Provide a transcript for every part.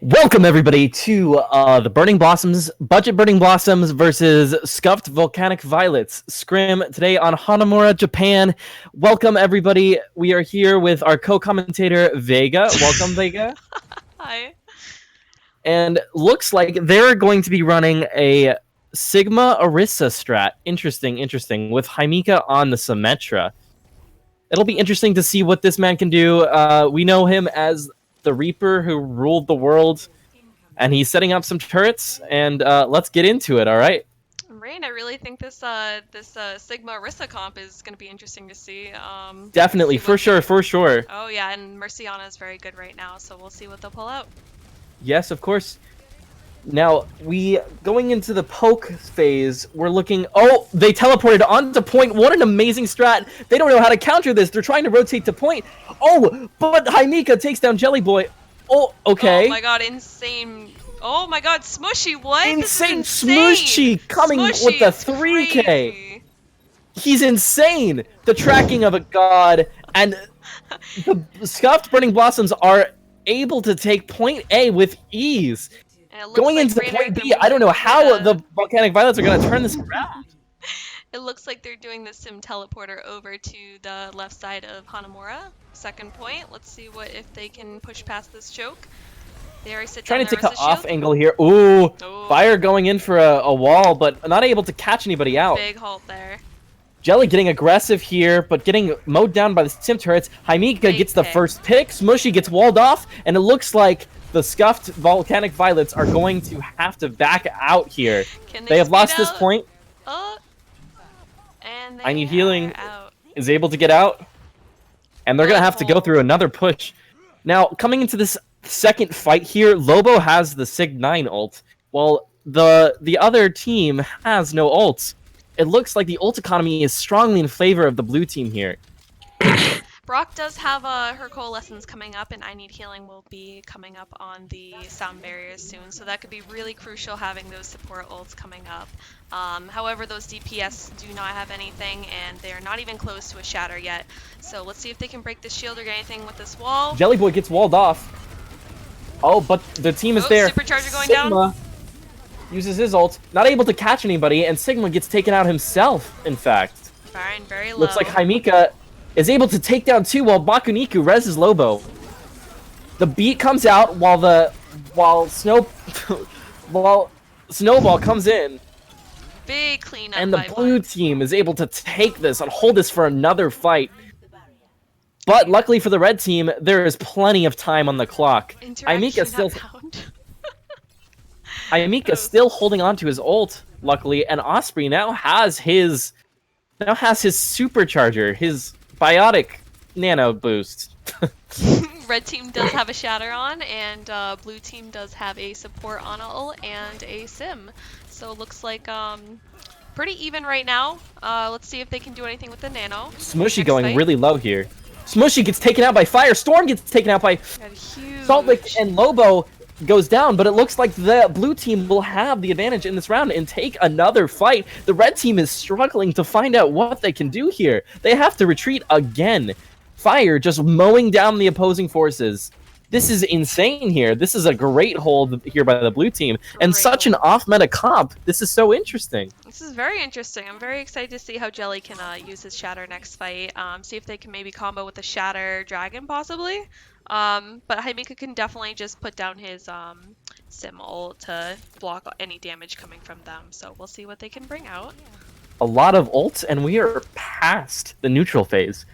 Welcome everybody to the Burning Blossoms, Budget Burning Blossoms versus Scuffed Volcanic Violets Scrim today on Hanamura, Japan. Welcome everybody. We are here with our co-commentator Vega. Welcome Vega. Hi. And looks like they're going to be running a Sigma Orisa strat. Interesting, with Himeka on the Symmetra. It'll be interesting to see what this man can do. We know him as the Reaper who ruled the world, and he's setting up some turrets, and let's get into it, all right? Rayne, I really think this Sigma Orisa comp is going to be interesting to see. Definitely, for sure. Oh yeah, and Merciana is very good right now, so we'll see what they'll pull out. Yes, of course. Now, going into the poke phase, we're looking... Oh, they teleported onto point. What an amazing strat. They don't know how to counter this. They're trying to rotate to point. Oh, but Himeka takes down Jelly Boy. Oh, okay. Oh my god, insane. Oh my god, Smushy, what? Insane Smushy coming with the 3K. Crazy. He's insane. The tracking of a god. And the Scuffed Burning Blossoms are able to take point A with ease. Going like into point B, I don't know how the Volcanic Violets are going to turn this around. It looks like they're doing the Sim teleporter over to the left side of Hanamura. Second point. Let's see if they can push past this choke. They already sit trying down to take the off shield. angle here. Ooh, Fire going in for a wall, but not able to catch anybody out. Big halt there. Jelly getting aggressive here, but getting mowed down by the Sim turrets. Himeka gets the first pick. Smushy gets walled off, and it looks like the Scuffed Volcanic Violets are going to have to back out here. They have lost this point. And I Need Healing out. Is able to get out. And they're going to have to go through another push. Now, coming into this second fight here, Lobo has the Sig 9 ult, while the other team has no ults. It looks like the ult economy is strongly in favor of the blue team here. Brock does have her coalescence coming up, and I Need Healing will be coming up on the sound barriers soon, so that could be really crucial having those support ults coming up. However, those DPS do not have anything, and they're not even close to a shatter yet. So let's see if they can break the shield or get anything with this wall. Jelly Boy gets walled off. Oh, but the team is there. Supercharger going Sigma down. Uses his ult, not able to catch anybody, and Sigma gets taken out himself, in fact. Fine, very low. Looks like Himeka is able to take down two while Bakuniku reses Lobo. The beat comes out while Snowball comes in. Big cleanup. And the blue team is able to take this and hold this for another fight. But luckily for the red team, there is plenty of time on the clock. Himeka still holding on to his ult, luckily, and Osprey now has his supercharger, his biotic nano boost. Red team does have a shatter on, and blue team does have a support on ult and a sim. So it looks like pretty even right now. Let's see if they can do anything with the nano. Smushy going really low here. Smushy gets taken out by Fire. Storm gets taken out by Salt Lake, and Lobo goes down, but it looks like the blue team will have the advantage in this round and take another fight. The red team is struggling to find out what they can do here. They have to retreat again. Fire just mowing down the opposing forces. This is insane here. This is a great hold here by the blue team, and such an off-meta comp. This is so interesting. This is very interesting. I'm very excited to see how Jelly can use his Shatter next fight. See if they can maybe combo with the Shatter Dragon, possibly. But Himeka can definitely just put down his Sim ult to block any damage coming from them. So we'll see what they can bring out. A lot of ults, and we are past the neutral phase.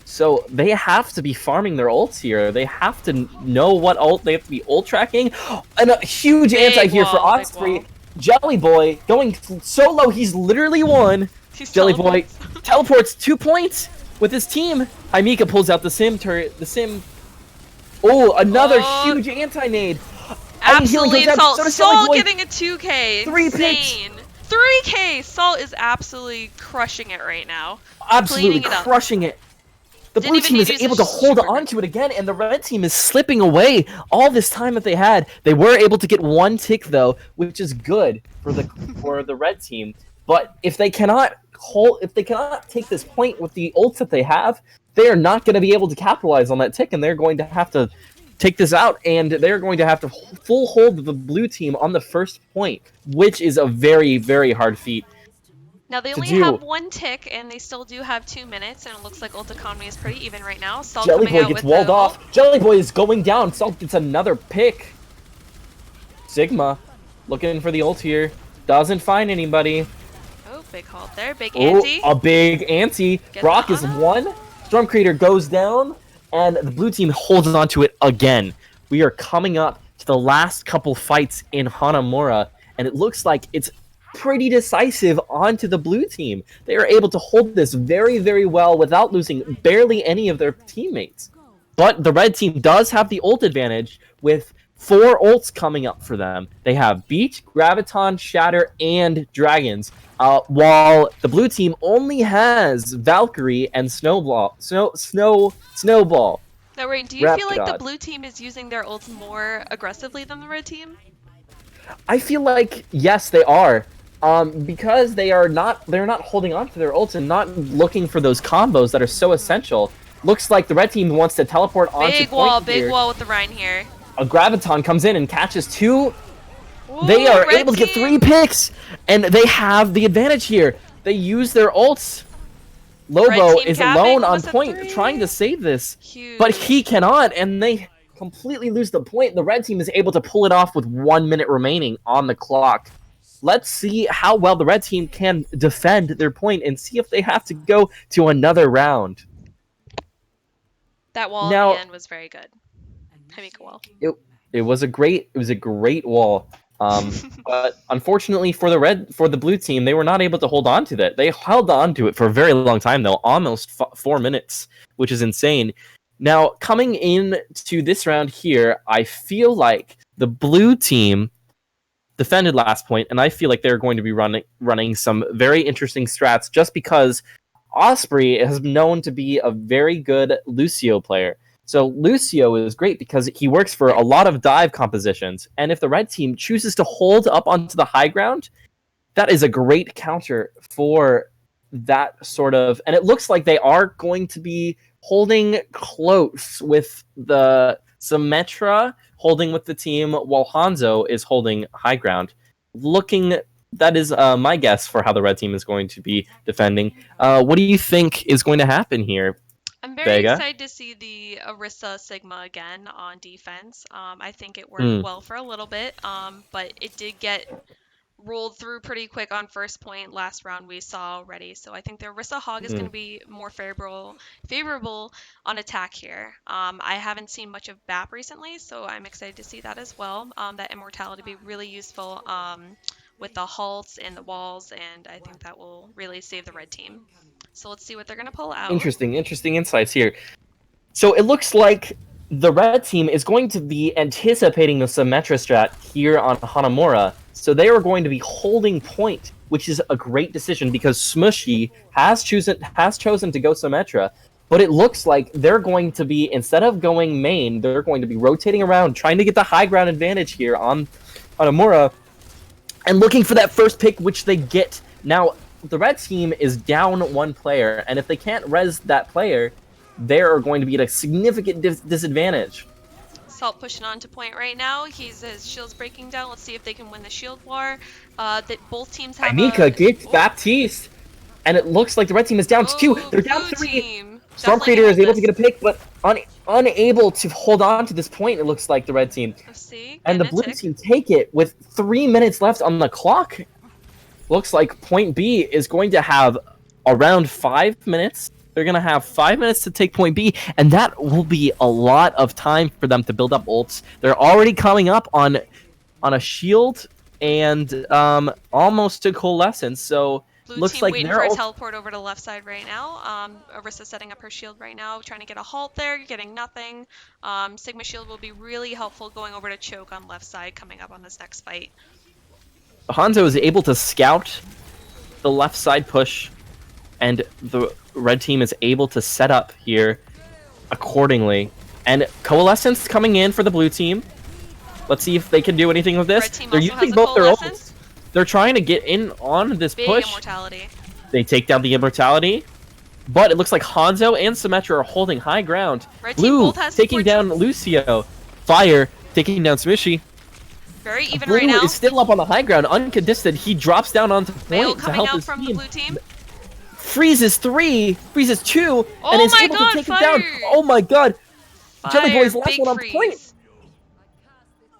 So they have to be farming their ults here. They have to know what ult they have to be ult tracking. And a huge anti here for Osprey. Jelly Boy going so low, he's literally won. Jelly Boy teleports 2 points with his team. Himeka pulls out the sim turret. Oh, another huge anti-nade. Absolutely insult. So Salt getting a 2K. 3 insane. 3K. Salt is absolutely crushing it right now. Absolutely crushing it. The blue team is able to hold on to it again, and the red team is slipping away all this time that they had. They were able to get 1 tick, though, which is good for the red team. But if they cannot take this point with the ults that they have, they are not going to be able to capitalize on that tick, and they're going to have to take this out, and they're going to have to full hold the blue team on the first point, which is a very, very hard feat. Now they only have 1 tick, and they still do have 2 minutes, and it looks like ult economy is pretty even right now. Salt Jelly coming Boy out gets with walled the off. ult. Jelly Boy is going down. Salt gets another pick. Sigma looking for the ult here. Doesn't find anybody. Oh, big halt there. Big ante. A big ante. Brock is one. Storm Creator goes down, and the blue team holds on to it again. We are coming up to the last couple fights in Hanamura, and it looks like it's pretty decisive onto the blue team. They are able to hold this very, very well without losing barely any of their teammates. But the red team does have the ult advantage with 4 ults coming up for them. They have Beat, Graviton, Shatter, and Dragons, while the blue team only has Valkyrie and Snowball. Now, Rayne, do you feel like the blue team is using their ults more aggressively than the red team? I feel like yes, they are. Because they're not holding on to their ults and not looking for those combos that are so essential. Looks like the red team wants to teleport onto big point big wall with the Rayne here. A Graviton comes in and catches 2. Ooh, they are able to get 3 picks, and they have the advantage here. They use their ults. Lobo is alone on point trying to save this, but he cannot, and they completely lose the point. The red team is able to pull it off with 1 minute remaining on the clock. Let's see how well the red team can defend their point and see if they have to go to another round. That wall at the end was very good. Hamika wall. It was a great wall. But unfortunately for the blue team, they were not able to hold on to that. They held on to it for a very long time though, almost 4 minutes, which is insane. Now, coming in to this round here, I feel like the blue team defended last point, and I feel like they're going to be running some very interesting strats just because Osprey is known to be a very good Lucio player. So Lucio is great because he works for a lot of dive compositions, and if the red team chooses to hold up onto the high ground, that is a great counter for that sort of... And it looks like they are going to be holding close with the Symmetra, holding with the team, while Hanzo is holding high ground. That is my guess for how the red team is going to be defending. What do you think is going to happen here? I'm very excited to see the Orisa Sigma again on defense. I think it worked well for a little bit, but it did get rolled through pretty quick on first point last round we saw already. So I think the Orisa Hog is going to be more favorable on attack here. I haven't seen much of BAP recently, so I'm excited to see that as well. That immortality be really useful with the halts and the walls, and I think that will really save the red team. So let's see what they're going to pull out. Interesting insights here. So it looks like the red team is going to be anticipating the Symmetra strat here on Hanamura. So they are going to be holding point, which is a great decision because Smushy has chosen to go Symmetra. But it looks like they're going to be, instead of going main, they're going to be rotating around, trying to get the high ground advantage here on Hanamura, and looking for that first pick, which they get. Now, the red team is down 1 player, and if they can't res that player, they are going to be at a significant disadvantage. Salt pushing on to point right now. His shield's breaking down. Let's see if they can win the shield war. That both teams have Amika gets Baptiste, and it looks like the red team is down 2. They're down 3. Storm Creator is able to get a pick, but unable to hold on to this point, it looks like the red team. And the blue team take it with 3 minutes left on the clock. Looks like point B is going to have around 5 minutes. They're going to have 5 minutes to take point B, and that will be a lot of time for them to build up ults. They're already coming up on a shield and almost to coalescence, so blue looks team like waiting they're for a teleport over to the left side right now. Orisa setting up her shield right now, trying to get a halt there, getting nothing. Sigma shield will be really helpful going over to choke on left side coming up on this next fight. Hanzo is able to scout the left side push, and the red team is able to set up here accordingly. And Coalescence coming in for the blue team. Let's see if they can do anything with this. They're using both their ults. They're trying to get in on this push. Immortality. They take down the immortality, but it looks like Hanzo and Symmetra are holding high ground. Red Blue team both has taking down Lucio. Fire taking down Smushy. Very even Blue right now. is still up on the high ground, uncontested. He drops down onto point to help his from team. The blue team. Freezes 3, freezes 2, Oh and is my able God, to take fire. it down. Oh my god. Fire, Jelly Boy's last big one on freeze. point.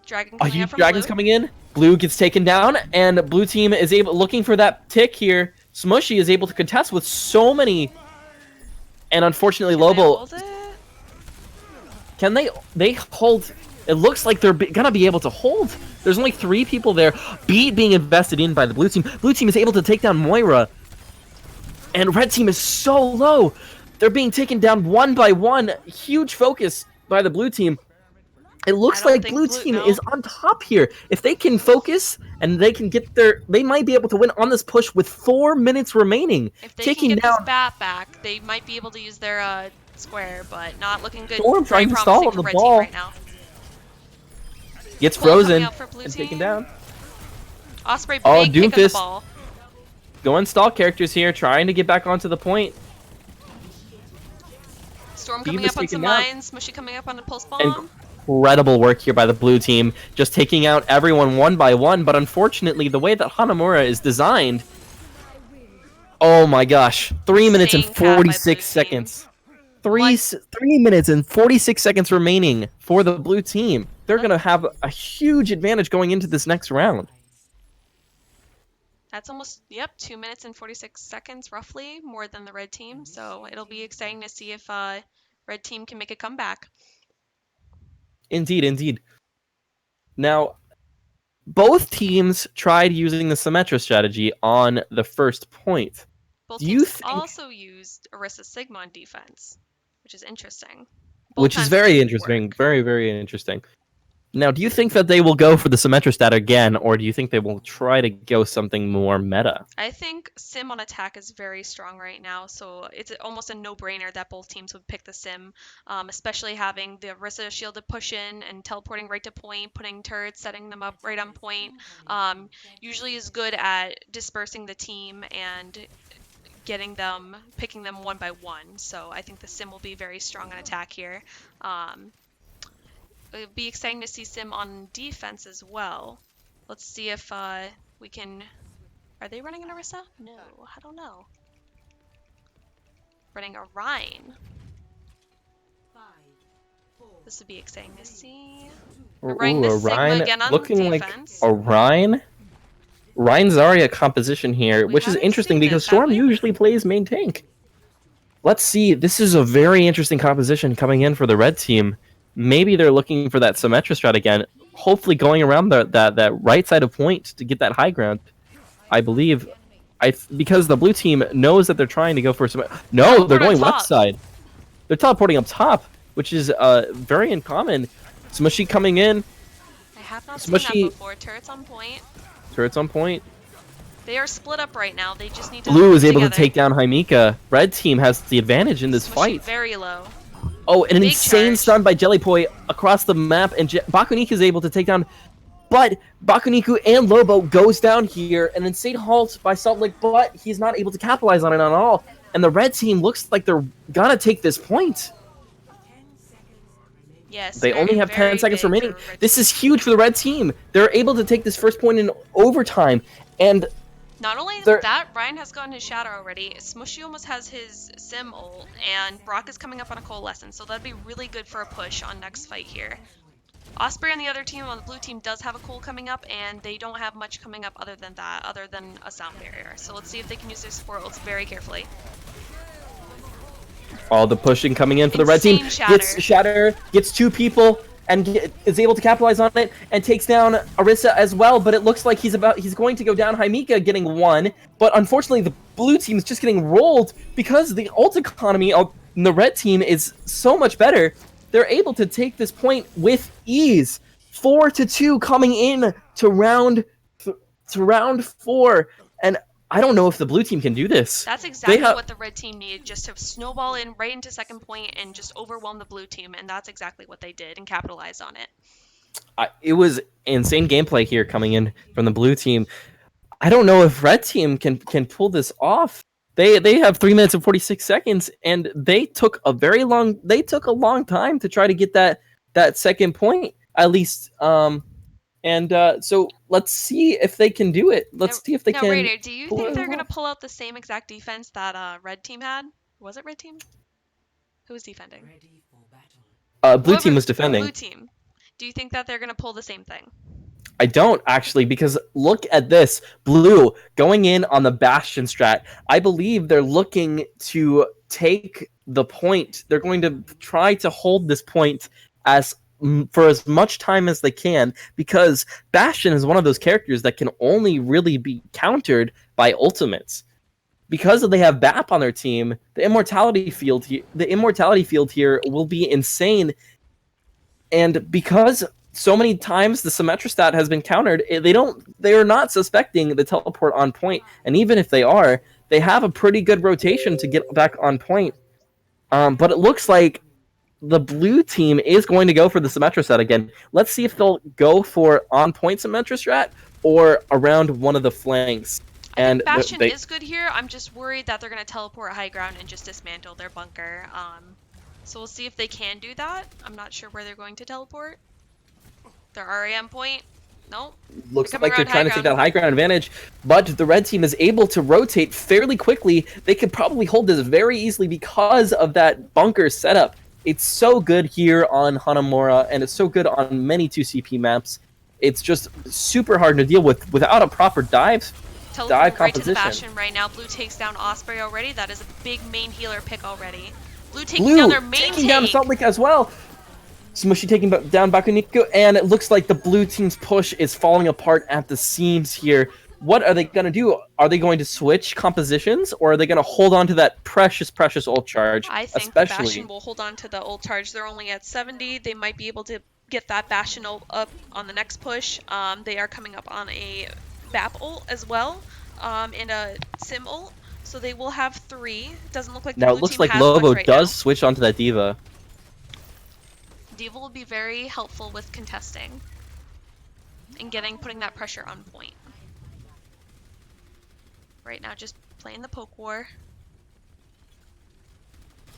Dragon A coming huge up from Dragon's blue. coming in. Blue gets taken down, and blue team is looking for that tick here. Smushy is able to contest with so many, and unfortunately, Lobo. Can they hold? It looks like they're gonna be able to hold. There's only 3 people there. Beat being invested in by the blue team. Blue team is able to take down Moira, and red team is so low. They're being taken down one by one. Huge focus by the blue team. It looks like blue team is on top here. If they can focus and they can get they might be able to win on this push with 4 minutes remaining. If they can get this bat back, they might be able to use their square, but not looking good. Storm trying to stall on the ball. Right now. Gets frozen and taken down. Osprey big kick on the ball. Going stall characters here, trying to get back onto the point. Storm coming up on some mines. Smushy coming up on the pulse bomb. Incredible work here by the blue team, just taking out everyone one by one, but unfortunately the way that Hanamura is designed, oh my gosh, 3 minutes and 46 seconds. 3 minutes and 46 seconds remaining for the blue team. They're going to have a huge advantage going into this next round. That's almost, 2 minutes and 46 seconds roughly, more than the red team, so it'll be exciting to see if red team can make a comeback. Indeed, indeed. Now, both teams tried using the Symmetra strategy on the first point. Both teams also used Orisa Sigma on defense, which is interesting. Which is very interesting. Very, very interesting. Now, do you think that they will go for the Symmetra stat again, or do you think they will try to go something more meta? I think Sim on attack is very strong right now, so it's almost a no-brainer that both teams would pick the Sim, especially having the Orisa shield to push in and teleporting right to point, putting turrets, setting them up right on point. Usually is good at dispersing the team and picking them one by one. So I think the Sim will be very strong on attack here. It'll be exciting to see Sim on defense as well. Let's see if we can... Are they running an Orisa? No, I don't know. Running a Rayne. This would be exciting to see. Running the Sigma again on looking defense. Like a Rayne. Rayne Zarya composition here, which is interesting because Storm usually plays main tank. Let's see. This is a very interesting composition coming in for the red team. Maybe they're looking for that Symmetra strat again. Hopefully going around that right side of point to get that high ground. I believe, because the blue team knows that they're trying to go for some. No, they're going left side. They're teleporting up top, which is very uncommon. Smushy coming in. I have not seen that before. Turrets on point. Turrets on point. They are split up right now. They just need to. Blue is able to take down Himeka. Red team has the advantage in this fight. Very low. Oh, and an insane stun by Jellyboy across the map, and Bakuniku is able to take down, but Bakuniku and Lobo goes down here, an insane halt by Salt Lake, but he's not able to capitalize on it at all, and the red team looks like they're gonna take this point. Yes, they only have 10 seconds remaining. This is huge for the red team. They're able to take this first point in overtime, and not only that, Rayne has gotten his shadow already. Smushy almost has his Sim ult, and Brock is coming up on a Coalescence, so that'd be really good for a push on next fight here. Osprey on the other team, on the blue team, does have a Coal coming up, and they don't have much coming up other than that, other than a sound barrier. So let's see if they can use their support ults very carefully. All the pushing coming in for the red team. Gets Shatter, gets 2 people, and is able to capitalize on it, and takes down Orisa as well, but it looks like he's going to go down. Himeka getting 1, but unfortunately the blue team is just getting rolled because the ult economy of the red team is so much better. They're able to take this point with ease. 4-2 coming in to round 4, and I don't know if the blue team can do this. That's exactly what the red team needed, just to snowball in right into second point and just overwhelm the blue team, and that's exactly what they did and capitalized on it. It was insane gameplay here coming in from the blue team. I don't know if red team can pull this off. They have 3 minutes and 46 seconds, and they took a long time to try to get that that second point at least. So let's see if they can do it. Let's see if they can. Raider, do you think they're gonna pull out the same exact defense that red team had? Was it red team? Who was defending? Blue team was defending. Blue team. Do you think that they're gonna pull the same thing? I don't actually, because look at this. Blue going in on the Bastion strat. I believe they're looking to take the point. They're going to try to hold this point for as much time as they can, because Bastion is one of those characters that can only really be countered by ultimates. Because they have BAP on their team, the immortality field here will be insane. And because so many times the Symmetra stat has been countered, they are not suspecting the teleport on point. And even if they are, they have a pretty good rotation to get back on point. But it looks like the blue team is going to go for the Symmetra strat again. Let's see if they'll go for on point Symmetra strat or around one of the flanks. And Bastion is good here. I'm just worried that they're going to teleport high ground and just dismantle their bunker. So we'll see if they can do that. I'm not sure where they're going to teleport. Their RAM point. Nope. Looks like they're trying to take that high ground advantage, but the red team is able to rotate fairly quickly. They could probably hold this very easily because of that bunker setup. It's so good here on Hanamura, and it's so good on many 2CP maps. It's just super hard to deal with without a proper dive right composition. To the Bastion right now. Blue takes down Osprey already. That is a big main healer pick already. Blue taking down their main taking down Salt Lake as well. Smushy taking down Bakuniko, and it looks like the blue team's push is falling apart at the seams here. What are they going to do? Are they going to switch compositions, or are they going to hold on to that precious ult charge? I think the Bastion will hold on to the ult charge. They're only at 70. They might be able to get that Bastion ult up on the next push. They are coming up on a BAP ult as well, and a Sim ult. So they will have 3. Doesn't look like the blue team has much right now. Now it looks like Lobo does switch onto that D.Va. D.Va will be very helpful with contesting and putting that pressure on point. Right now, just playing the poke war.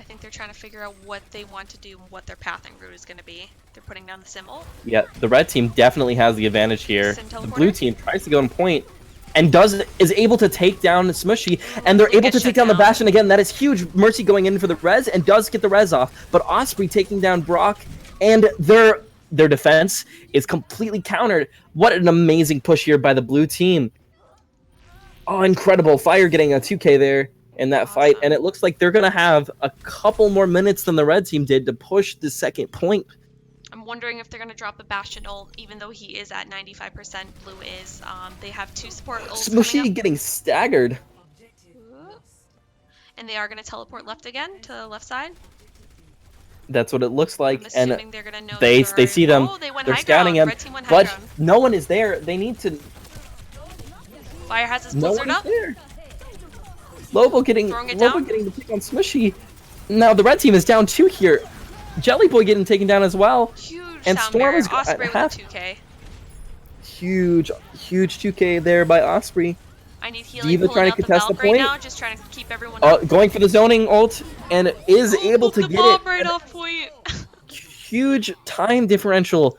I think they're trying to figure out what they want to do and what their pathing route is going to be. They're putting down the Sim ult. Yeah, the red team definitely has the advantage here. The blue team tries to go on point and is able to take down Smushy, and they're able to take down the Bastion again. That is huge. Mercy going in for the res and does get the res off, but Osprey taking down Brock, and their defense is completely countered. What an amazing push here by the blue team. Oh, incredible. Fire getting a 2K there in that fight, and it looks like they're going to have a couple more minutes than the red team did to push the second point. I'm wondering if they're going to drop the Bastion ult, even though he is at 95%. Blue is. They have 2 support ults Smushy getting staggered. And they are going to teleport left again to the left side. That's what it looks like, and they're gonna know they see them. Oh, they're scouting him, but no one is there. They need to. Fire has his blizzard up. There. Lobo getting the pick on Smushy. Now the red team is down 2 here. Jelly Boy getting taken down as well. Huge and Storm is Osprey with a 2K. Huge 2K there by Osprey. I need healing. D.Va trying to contest the point. Right now, just trying to keep everyone up. Going for the zoning ult, and is able to get it. Right off point. Huge time differential.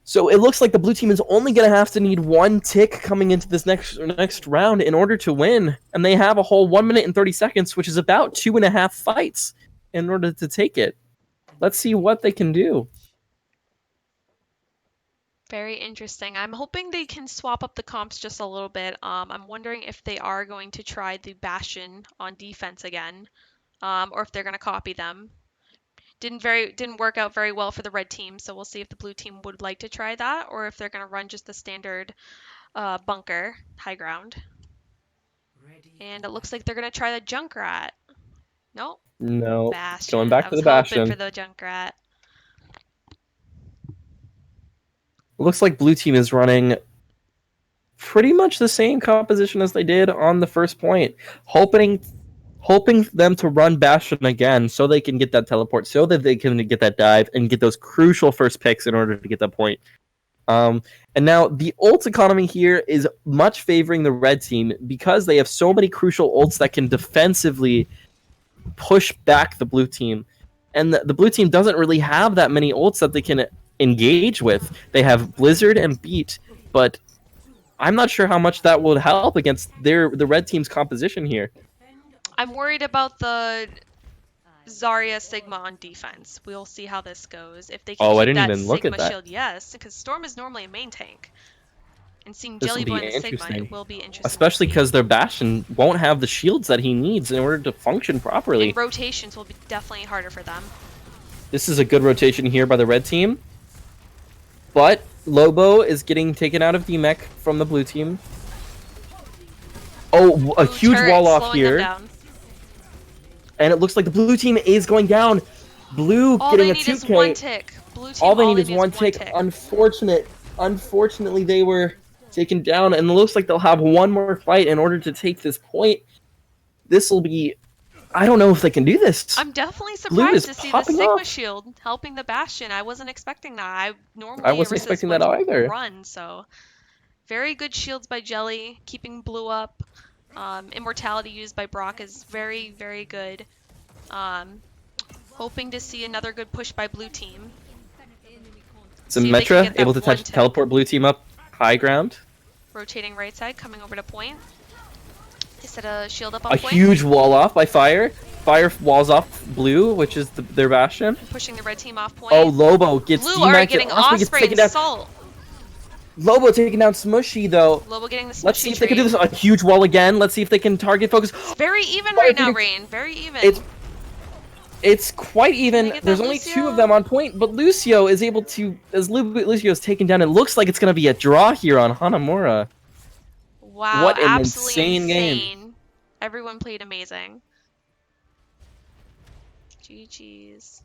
So it looks like the blue team is only going to have to need 1 tick coming into this next round in order to win, and they have a whole 1 minute and 30 seconds, which is about 2.5 fights in order to take it. Let's see what they can do. Very interesting. I'm hoping they can swap up the comps just a little bit. I'm wondering if they are going to try the Bastion on defense again, or if they're going to copy them. Didn't work out very well for the red team, so we'll see if the blue team would like to try that, or if they're going to run just the standard bunker high ground. And it looks like they're going to try the Junkrat. Nope. No. Bastion. Going back to the Bastion. For the Junkrat. Looks like blue team is running pretty much the same composition as they did on the first point, hoping them to run Bastion again so they can get that teleport, so that they can get that dive and get those crucial first picks in order to get that point. And now the ult economy here is much favoring the red team because they have so many crucial ults that can defensively push back the blue team. And the blue team doesn't really have that many ults that they can engage with. They have Blizzard and Beat, but I'm not sure how much that would help against the red team's composition here. I'm worried about the Zarya Sigma on defense. We'll see how this goes. If they can Oh, I keep didn't that even look at Sigma that. shield, yes, because Storm is normally a main tank. And seeing This will Jelly be Boy and the Sigma, interesting. it will be interesting. Especially because their Bastion won't have the shields that he needs in order to function properly. And rotations will be definitely harder for them. This is a good rotation here by the red team. But Lobo is getting taken out of DMEC from the blue team. Oh, a huge wall off here. And it looks like the blue team is going down. Blue getting a 2K. Is one tick. Blue team, all they need is one tick. Unfortunately, they were taken down, and it looks like they'll have one more fight in order to take this point. This will be... I don't know if they can do this. I'm definitely surprised to see the Sigma shield helping the Bastion. I wasn't expecting that. I wasn't expecting that either. Run, so very good shields by Jelly, keeping Blue up. Immortality used by Brock is very, very good. Hoping to see another good push by blue team. Symmetra able to teleport blue team up high ground. Rotating right side, coming over to point. They set a shield up on point. A huge wall off by Fire. Fire walls off blue, which is their Bastion. Pushing the red team off point. Oh, Lobo gets Blue are getting Osprey and Salt. Lobo taking down Smushy, though. Lobo getting the Smushy. Let's see if they can do this. A huge wall again. Let's see if they can target focus. It's very even right now, Rayne. Very even. It's quite even. There's only 2 of them on point, but Lucio is able to... As Lucio is taken down, it looks like it's going to be a draw here on Hanamura. Wow, what an insane game. Everyone played amazing. GG's.